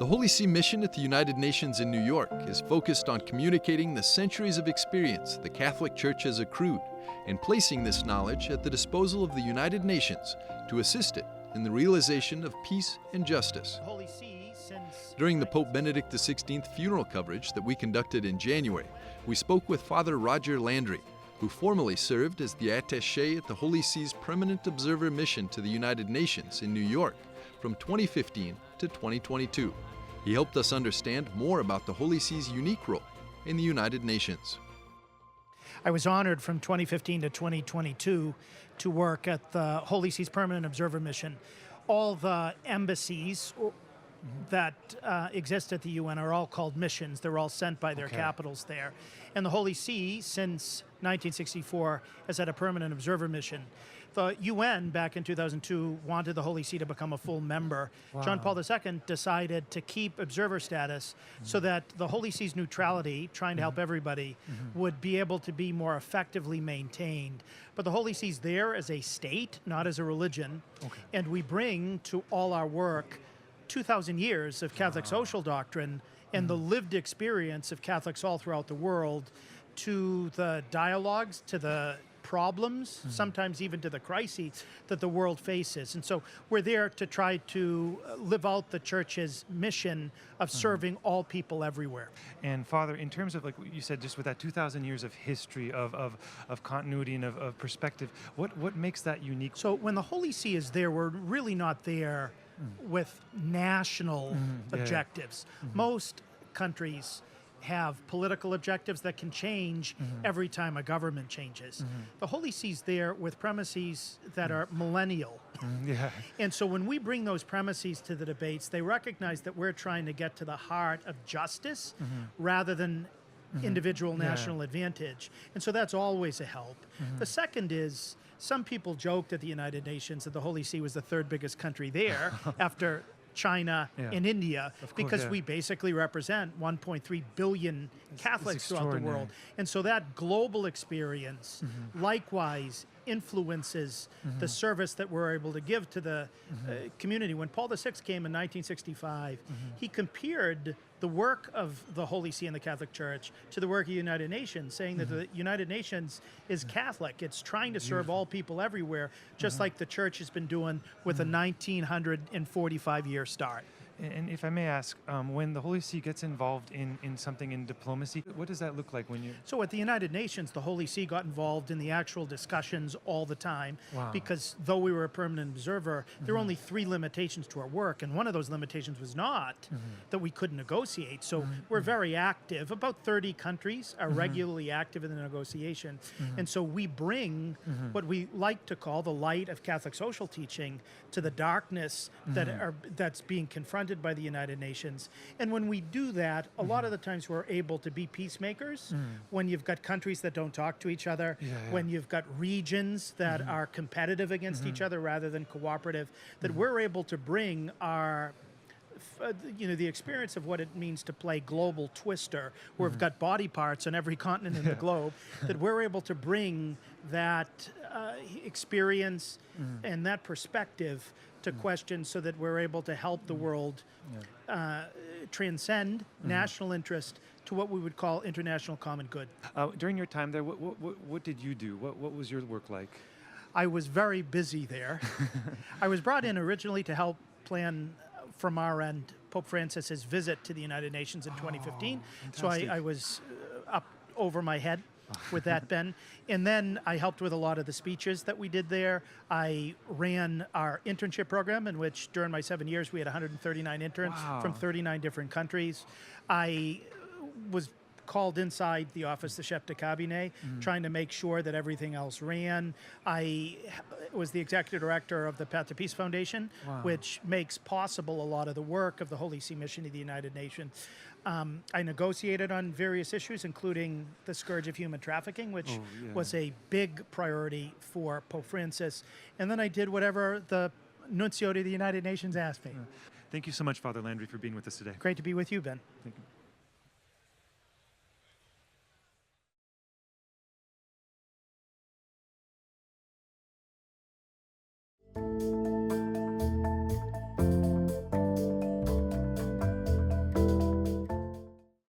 The Holy See mission at the United Nations in New York is focused on communicating the centuries of experience the Catholic Church has accrued and placing this knowledge at the disposal of the United Nations to assist it in the realization of peace and justice. During the Pope Benedict XVI funeral coverage that we conducted in January, we spoke with Father Roger Landry, who formerly served as the Attaché at the Holy See's Permanent Observer Mission to the United Nations in New York from 2015 to 2022. He helped us understand more about the Holy See's unique role in the United Nations. I was honored from 2015 to 2022 to work at the Holy See's Permanent Observer Mission. All the embassies that exist at the UN are all called missions. They're all sent by their capitals there. And the Holy See, since 1964, has had a permanent observer mission. The UN, back in 2002, wanted the Holy See to become a full member. Wow. John Paul II decided to keep observer status so that the Holy See's neutrality, trying to help everybody, would be able to be more effectively maintained. But the Holy See's there as a state, not as a religion, and we bring to all our work 2,000 years of Catholic social doctrine and the lived experience of Catholics all throughout the world to the dialogues, to the problems, sometimes even to the crises that the world faces. And so we're there to try to live out the Church's mission of serving all people everywhere. And Father, in terms of, like you said, just with that 2,000 years of history, of continuity and of perspective, what makes that unique? So when the Holy See is there, we're really not there with national objectives. Most countries have political objectives that can change every time a government changes. The Holy See's there with premises that are millennial. And so when we bring those premises to the debates, they recognize that we're trying to get to the heart of justice rather than individual national advantage. And so that's always a help. The second is, some people joked at the United Nations that the Holy See was the third biggest country there after China and India, because we basically represent 1.3 billion Catholics throughout the world. And so that global experience likewise influences the service that we're able to give to the community. When Paul VI came in 1965, he compared the work of the Holy See and the Catholic Church to the work of the United Nations, saying that the United Nations is Catholic. It's trying to serve all people everywhere, just like the Church has been doing with a 1945-year start. And if I may ask, when the Holy See gets involved in something in diplomacy, what does that look like when you... So at the United Nations, the Holy See got involved in the actual discussions all the time, because though we were a permanent observer, there were only 3 limitations to our work, and one of those limitations was not that we couldn't negotiate. So we're very active. About 30 countries are regularly active in the negotiation, and so we bring what we like to call the light of Catholic social teaching to the darkness that's being confronted by the United Nations. And when we do that, a lot of the times we're able to be peacemakers when you've got countries that don't talk to each other, when you've got regions that are competitive against each other rather than cooperative, that we're able to bring our the experience of what it means to play global twister, where we've got body parts on every continent in the globe, that we're able to bring that experience and that perspective to questions so that we're able to help the world transcend national interest to what we would call international common good. During your time there, what did you do? What was your work like? I was very busy there. I was brought in originally to help plan from our end Pope Francis's visit to the United Nations in 2015. So I was up over my head with that, Ben. And then I helped with a lot of the speeches that we did there. I ran our internship program, in which during my 7 years we had 139 interns from 39 different countries. I was called inside the office, the chef de cabinet, trying to make sure that everything else ran. I was the executive director of the Path to Peace Foundation, which makes possible a lot of the work of the Holy See mission to the United Nations. I negotiated on various issues, including the scourge of human trafficking, which was a big priority for Pope Francis. And then I did whatever the Nuncio to the United Nations asked me. Thank you so much, Father Landry, for being with us today. Great to be with you, Ben. Thank you.